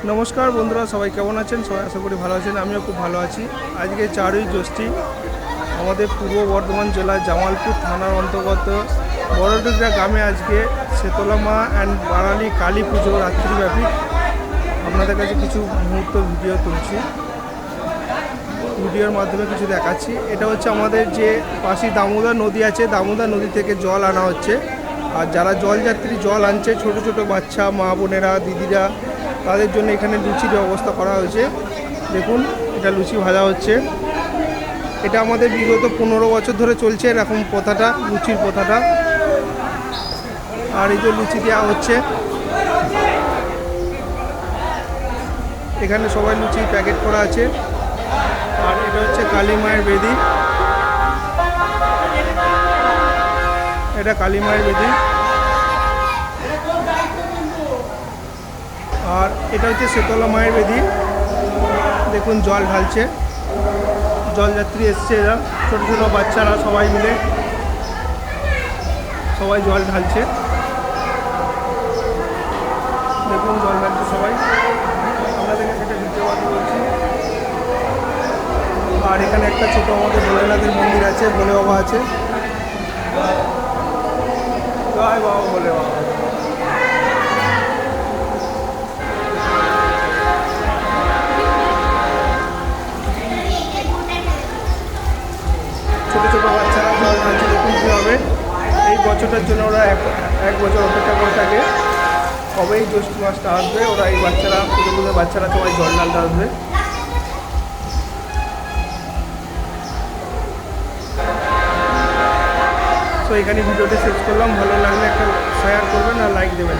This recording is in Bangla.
নমস্কার বন্ধুরা, সবাই কেমন আছেন? সবাই আশা করি ভালো আছেন। আমিও খুব ভালো আছি। আজকে 4ই জ্যৈষ্ঠ আমাদের পূর্ব বর্ধমান জেলার জামালপুর থানার অন্তর্গত বড়ডুগরা গ্রামে আজকে শীতলা মা অ্যান্ড বাঙালি কালী পুজো রাত্রিব্যাপী। আপনাদের কাছে কিছু মুহূর্ত ভিডিও তুলছি, ভিডিওর মাধ্যমে কিছু দেখাচ্ছি। এটা হচ্ছে আমাদের যে পাশে দামোদর নদী আছে, দামোদর নদী থেকে জল আনা হচ্ছে। আর যারা জলযাত্রী জল আনছে, ছোট ছোট বাচ্চা, মা বোনেরা, দিদিরা, তাদের জন্য এখানে লুচির ব্যবস্থা করা হয়েছে। দেখুন, এটা লুচি ভাজা হচ্ছে। এটা আমাদের বিগত 15 বছর ধরে চলছে এরকম প্রথাটা, লুচির প্রথাটা। আর এই যে লুচি দেওয়া হচ্ছে, এখানে সবাই লুচি প্যাকেট করা আছে। আর এটা হচ্ছে কালী মায়ের বেদি, এটা কালী মায়ের বেদি। আর এটা হচ্ছে শীতলা মায়ের বেদি। দেখুন জল ঢালছে, জলযাত্রী এসছে, এরা ছোটো ছোটো বাচ্চারা সবাই মিলে সবাই জল ঢালছে। দেখুন জল ঢালছে সবাই, আপনাদেরকে সেটা ভিডিও বানিয়ে বলছি। আর এখানে একটা ছোটো আমাদের ভোলেনাথের মন্দির আছে, ভোলে বাবা আছে। জয় বাবা ভোলে বাবা। ছোটো ছোটো বাচ্চারা জল ঢালছে। দেখুন কী হবে, এই বছরটার জন্য ওরা এক বছর অপেক্ষা করে থাকে। কবে এই জ্যৈষ্ঠ মাসটা আসবে, ওরা এই বাচ্চারা, পুজো পুজো বাচ্চারা সবাই জল ঢালতে আসবে। তো এখানে ভিডিওটা শেষ করলাম। ভালো লাগলে একটা শেয়ার করবেন আর লাইক দেবেন।